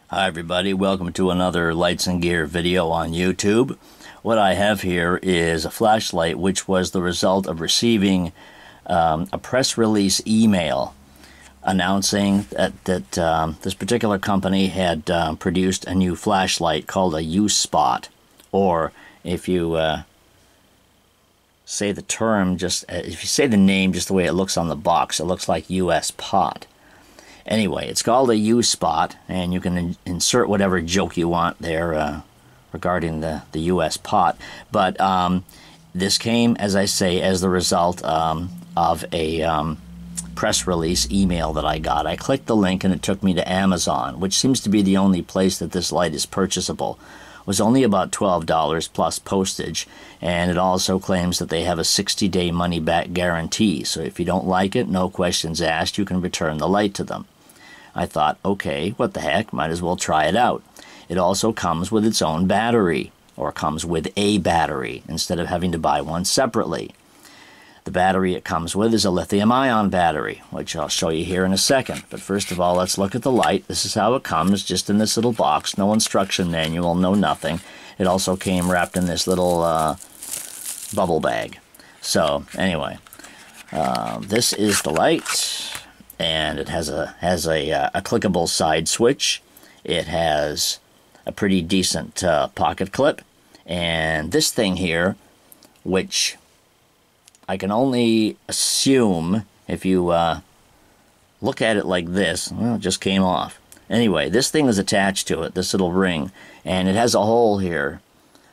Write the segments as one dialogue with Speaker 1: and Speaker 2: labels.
Speaker 1: Hi everybody, welcome to another Lights and Gear video on YouTube. What I have here is a flashlight which was the result of receiving a press release email announcing that this particular company had produced a new flashlight called a USpot, or if you say the term if you say the name just the way it looks on the box, it looks like USpot. Anyway, it's called a USpot, and you can insert whatever joke you want there regarding the USpot. But this came, as I say, as the result of a press release email that I got. I clicked the link and it took me to Amazon, which seems to be the only place that this light is purchasable. It was only about $12 plus postage, and it also claims that they have a 60-day money-back guarantee. So if you don't like it, no questions asked, you can return the light to them. I thought, okay, what the heck, might as well try it out. It also comes with its own battery, or comes with a battery, instead of having to buy one separately. The battery it comes with is a lithium-ion battery, which I'll show you here in a second. But first of all, let's look at the light. This is how it comes, just in this little box. No instruction manual, no nothing. It also came wrapped in this little bubble bag. So, anyway, this is the light. And it has a clickable side switch. It has a pretty decent pocket clip, and this thing here, which I can only assume if you look at it like this, well, it just came off. Anyway, this thing is attached to it, this little ring, and it has a hole here.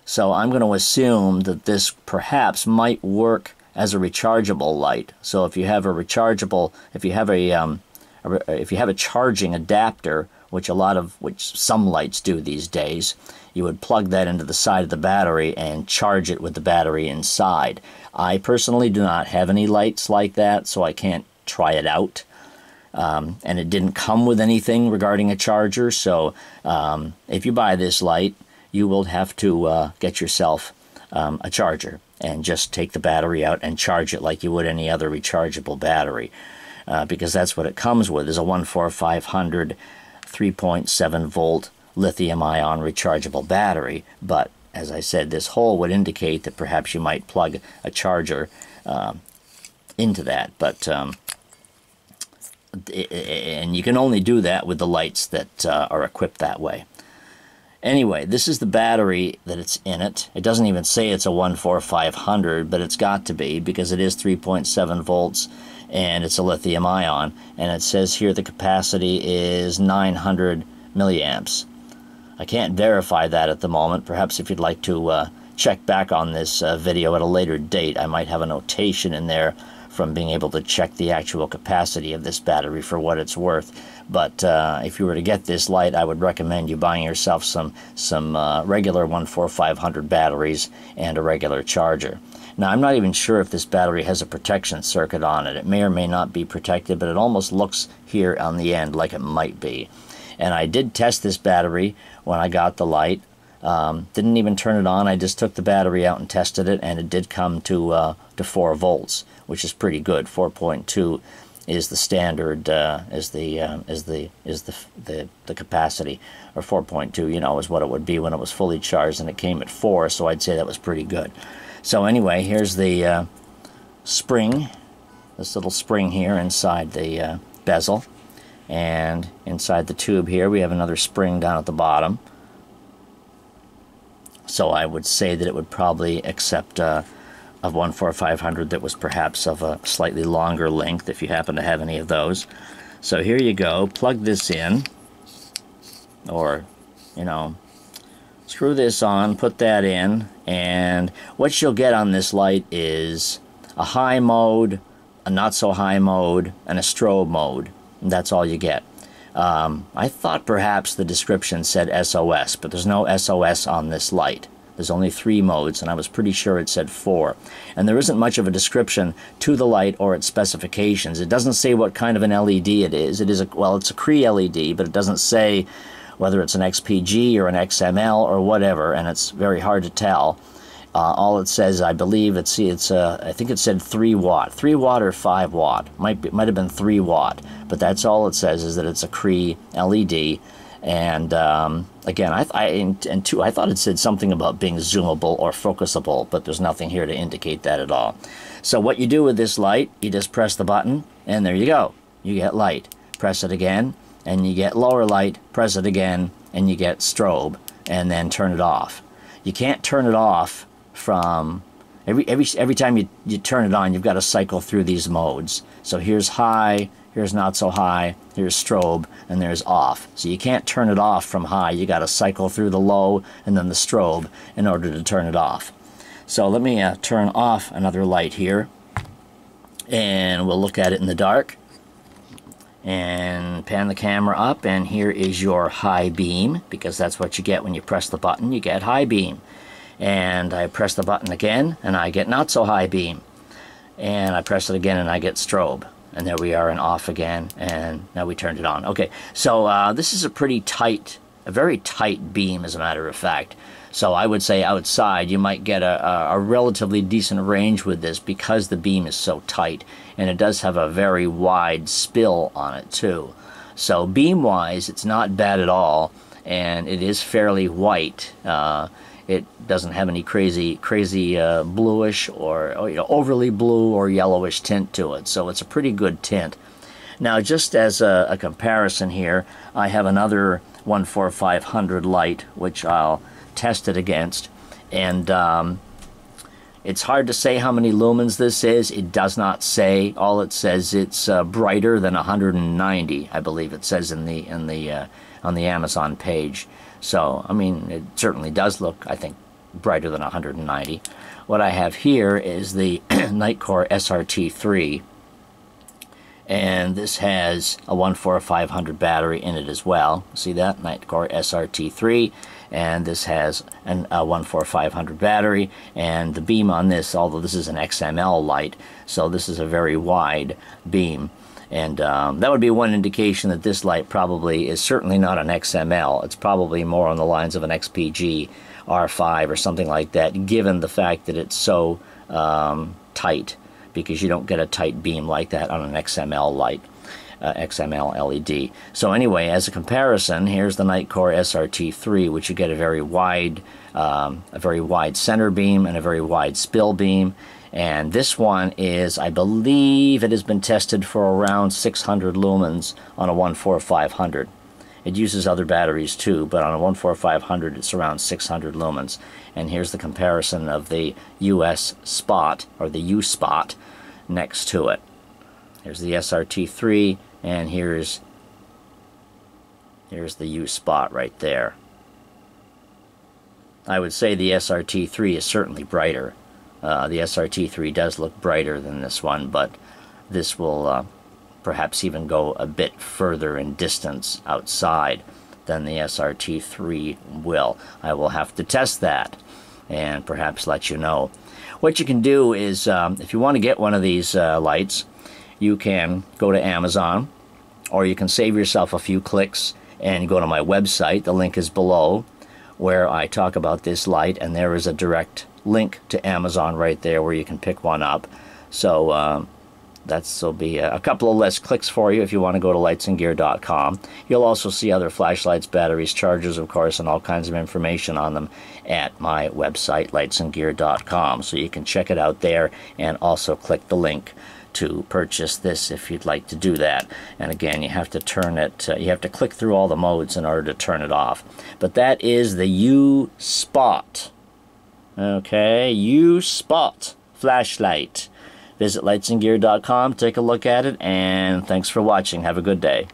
Speaker 1: So I'm going to assume that this perhaps might work as a rechargeable light. So if you have a rechargeable, if you have a charging adapter, which some lights do these days, you would plug that into the side of the battery and charge it with the battery inside. I personally do not have any lights like that, so I can't try it out. And it didn't come with anything regarding a charger, so if you buy this light, you will have to get yourself a charger and just take the battery out and charge it like you would any other rechargeable battery, because that's what it comes with, is a 14500 3.7 volt lithium-ion rechargeable battery. But as I said, this hole would indicate that perhaps you might plug a charger into that, but and you can only do that with the lights that are equipped that way. Anyway, this is the battery that it's in it. It doesn't even say it's a 14500, but it's got to be, because it is 3.7 volts and it's a lithium-ion. And it says here the capacity is 900 milliamps. I can't verify that at the moment. Perhaps if you'd like to check back on this video at a later date, I might have a notation in there from being able to check the actual capacity of this battery for what it's worth. But if you were to get this light, I would recommend you buying yourself some regular 14500 batteries and a regular charger. Now, I'm not even sure if this battery has a protection circuit on it. It may or may not be protected, but it almost looks here on the end like it might be. And I did test this battery when I got the light. Didn't even turn it on. I just took the battery out and tested it, and it did come to 4 volts, which is pretty good. 4.2 is the standard, is the capacity, or 4.2, you know, is what it would be when it was fully charged, and it came at 4, so I'd say that was pretty good. So anyway, here's the spring, this little spring here inside the bezel, and inside the tube here we have another spring down at the bottom. So I would say that it would probably accept a 14500 that was perhaps of a slightly longer length, if you happen to have any of those. So here you go, plug this in, or, you know, screw this on, put that in, and what you'll get on this light is a high mode, a not so high mode, and a strobe mode. And that's all you get. I thought perhaps the description said SOS, but there's no SOS on this light. There's only 3 modes, and I was pretty sure it said 4. And there isn't much of a description to the light or its specifications. It doesn't say what kind of an LED it is. It is it's a CREE LED, but it doesn't say whether it's an XPG or an XML or whatever, and it's very hard to tell. All it says, I believe, I think it said 3 watt. 3 watt or 5 watt. Might have been 3 watt, but that's all it says, is that it's a CREE LED, And again, and two, I thought it said something about being zoomable or focusable, but there's nothing here to indicate that at all. So what you do with this light, you just press the button, and there you go. You get light. Press it again, and you get lower light. Press it again, and you get strobe, and then turn it off. You can't turn it off from every time you turn it on. You've got to cycle through these modes. So here's high, here's not so high, here's strobe, and there's off. So you can't turn it off from high. You got to cycle through the low and then the strobe in order to turn it off. So let me turn off another light here, and we'll look at it in the dark. And pan the camera up, and here is your high beam, because that's what you get when you press the button. You get high beam. And I press the button again, and I get not so high beam. And I press it again, and I get strobe. And there we are, and off again, and now we turned it on. Okay, so this is a very tight beam, as a matter of fact. So I would say outside you might get a relatively decent range with this, because the beam is so tight, and it does have a very wide spill on it too. So beam-wise, it's not bad at all, and it is fairly white. It doesn't have any crazy bluish or overly blue or yellowish tint to it, so it's a pretty good tint. Now, just as a comparison here, I have another 14500 light, which I'll test it against, and it's hard to say how many lumens this is. It does not say. All it says, it's brighter than 190, I believe it says on the Amazon page. So, I mean, it certainly does look, I think, brighter than 190. What I have here is the Nitecore SRT3, and this has a 14500 battery in it as well. See that? Nitecore SRT3, and this has a 14500 battery, and the beam on this, although this is an XML light, so this is a very wide beam. And that would be one indication that this light probably is certainly not an XML. It's probably more on the lines of an XPG R5 or something like that, given the fact that it's so tight, because you don't get a tight beam like that on an XML light, XML LED. So anyway, as a comparison, here's the Nitecore SRT3, which you get a very wide center beam and a very wide spill beam. And this one is, I believe it has been tested for around 600 lumens on a 14500. It uses other batteries too, but on a 14500 it's around 600 lumens. And here's the comparison of the USpot, or the USpot, next to it. Here's the SRT3, and here's the USpot right there. I would say the SRT3 is certainly brighter. The SRT3 does look brighter than this one, but this will perhaps even go a bit further in distance outside than the SRT3 will. I will have to test that and perhaps let you know. What you can do is, if you want to get one of these lights, you can go to Amazon, or you can save yourself a few clicks and go to my website. The link is below, where I talk about this light, and there is a direct link to Amazon right there where you can pick one up. So that'll be a couple of less clicks for you if you want to go to lightsandgear.com. You'll also see other flashlights, batteries, chargers, of course, and all kinds of information on them at my website, lightsandgear.com. So you can check it out there, and also click the link to purchase this if you'd like to do that. And again, you have to turn it, you have to click through all the modes in order to turn it off. But that is the USpot. Okay, USpot flashlight. Visit lightsandgear.com, take a look at it, and thanks for watching. Have a good day.